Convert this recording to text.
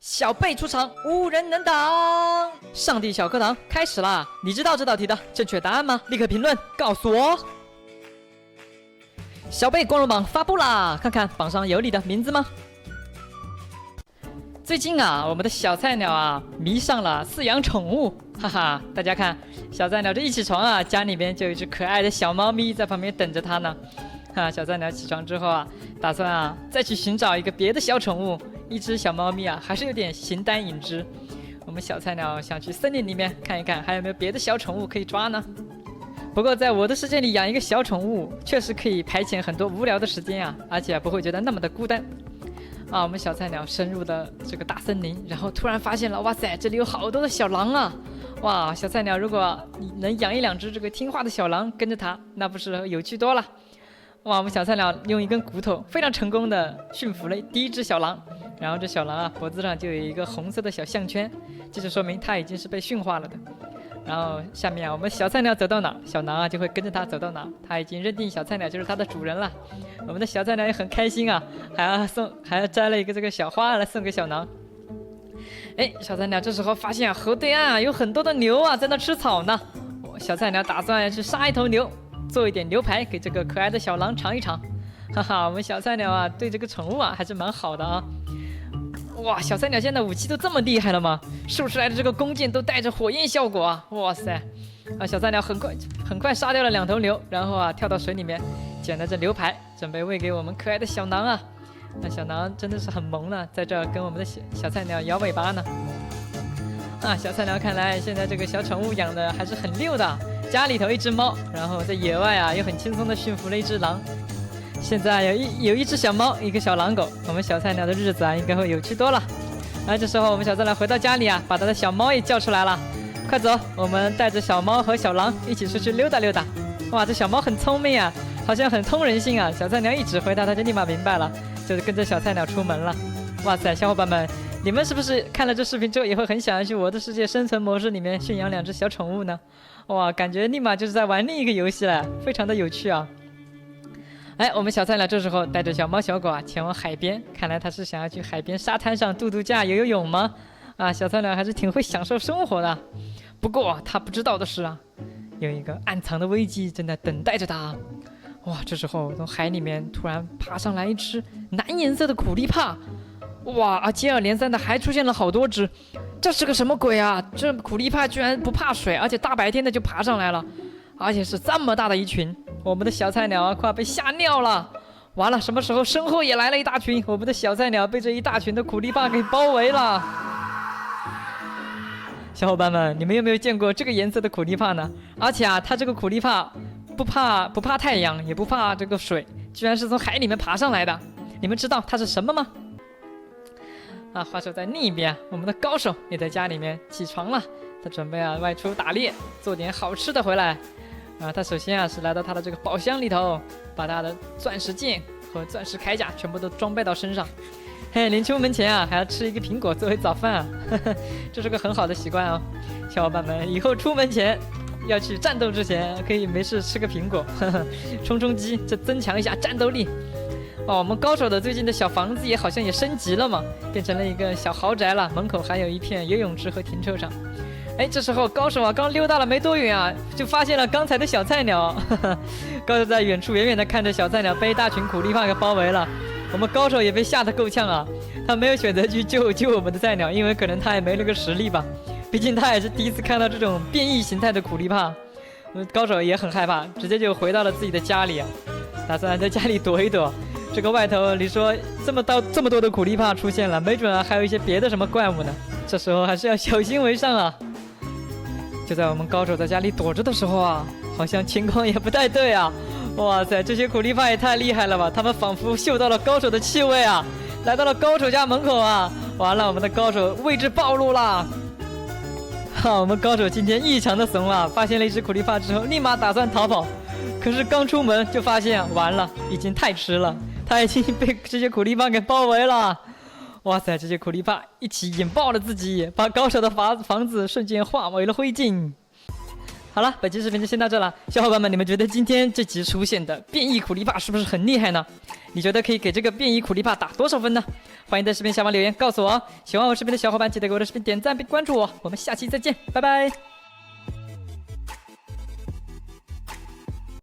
小贝出场，无人能挡。上帝小课堂开始啦！你知道这道题的正确答案吗？立刻评论告诉我。小贝光荣榜发布啦，看看榜上有你的名字吗？最近啊，我们的小菜鸟啊迷上了饲养宠物，哈哈！大家看，小菜鸟这一起床啊，家里面就有一只可爱的小猫咪在旁边等着它呢。小菜鸟起床之后啊，打算啊再去寻找一个别的小宠物。一只小猫咪啊，还是有点形单影只。我们小菜鸟想去森林里面看一看，还有没有别的小宠物可以抓呢？不过在我的世界里养一个小宠物，确实可以排遣很多无聊的时间啊，而且不会觉得那么的孤单。我们小菜鸟深入的这个大森林，然后突然发现了，哇塞，这里有好多的小狼啊！哇，小菜鸟如果你能养一两只这个听话的小狼跟着它，那不是有趣多了？哇，我们小菜鸟用一根骨头非常成功的驯服了第一只小狼，然后这小狼啊脖子上就有一个红色的小项圈，这就说明它已经是被驯化了的。然后下面啊，我们小菜鸟走到哪，小狼啊就会跟着它走到哪，它已经认定小菜鸟就是它的主人了。我们的小菜鸟也很开心啊，还要摘了一个这个小花来送给小狼。小菜鸟这时候发现河对岸啊有很多的牛啊在那吃草呢，小菜鸟打算去杀一头牛，做一点牛排给这个可爱的小狼尝一尝。哈哈，我们小菜鸟啊对这个宠物啊还是蛮好的啊。哇，小菜鸟现在武器都这么厉害了吗？竖出来的这个弓箭都带着火焰效果啊！哇塞！小菜鸟很快杀掉了2头牛，然后啊跳到水里面捡了这牛排，准备喂给我们可爱的小狼啊。那小狼真的是很萌呢，在这儿跟我们的小菜鸟摇尾巴呢。小菜鸟看来现在这个小宠物养的还是很溜的，家里头一只猫，然后在野外啊又很轻松的驯服了一只狼。现在有一只小猫，一个小狼狗，我们小菜鸟的日子啊应该会有趣多了。这时候我们小菜鸟回到家里啊，把他的小猫也叫出来了，快走，我们带着小猫和小狼一起出去溜达溜达。哇，这小猫很聪明啊，好像很通人性啊，小菜鸟一指挥它就立马明白了，就是跟着小菜鸟出门了。哇塞，小伙伴们，你们是不是看了这视频之后也会很想要去我的世界生存模式里面驯养2只小宠物呢？哇，感觉立马就是在玩另一个游戏了，非常的有趣啊。我们小菜鸟这时候带着小猫小狗啊前往海边，看来他是想要去海边沙滩上度假游泳吗？小菜鸟还是挺会享受生活的。不过他不知道的是啊，有一个暗藏的危机正在等待着他。哇，这时候从海里面突然爬上来一只蓝颜色的苦力怕。哇，接二连三的还出现了好多只，这是个什么鬼啊？这苦力怕居然不怕水，而且大白天的就爬上来了，而且是这么大的一群。我们的小菜鸟啊快被吓尿了。完了，什么时候身后也来了一大群，我们的小菜鸟被这一大群的苦力怕给包围了。小伙伴们，你们有没有见过这个颜色的苦力怕呢？而且啊，它这个苦力怕不怕太阳，也不怕这个水，居然是从海里面爬上来的。你们知道它是什么吗？话说在另一边，我们的高手也在家里面起床了，他准备外出打猎，做点好吃的回来。他首先是来到他的这个宝箱里头，把他的钻石剑和钻石铠甲全部都装备到身上。临出门前还要吃一个苹果作为早饭这是个很好的习惯哦。小伙伴们，以后出门前要去战斗之前，可以没事吃个苹果充充饥，这增强一下战斗力。我们高手的最近的小房子也好像也升级了嘛，变成了一个小豪宅了，门口还有一片游泳池和停车场。这时候高手刚溜达了没多远啊，就发现了刚才的小菜鸟高手在远处远远的看着小菜鸟被一大群苦力怕给包围了。我们高手也被吓得够呛啊，他没有选择去救我们的菜鸟，因为可能他也没那个实力吧，毕竟他也是第一次看到这种变异形态的苦力怕。我们高手也很害怕，直接就回到了自己的家里打算在家里躲一躲。这个外头你说这么多的苦力怕出现了，没准还有一些别的什么怪物呢，这时候还是要小心为上啊。就在我们高手在家里躲着的时候好像情况也不太对啊。哇塞，这些苦力怕也太厉害了吧，他们仿佛嗅到了高手的气味来到了高手家门口完了，我们的高手位置暴露了。我们高手今天异常的怂发现了一只苦力怕之后立马打算逃跑，可是刚出门就发现完了，已经太迟了，他已经被这些苦力怕给包围了。哇塞，这些苦力怕一起引爆了自己，把高手的房子瞬间化为了灰烬。好了，本期视频就先到这了，小伙伴们，你们觉得今天这集出现的变异苦力怕是不是很厉害呢？你觉得可以给这个变异苦力怕打多少分呢？欢迎在视频下方留言告诉我哦。喜欢我视频的小伙伴，记得给我的视频点赞并关注我。我们下期再见，拜拜。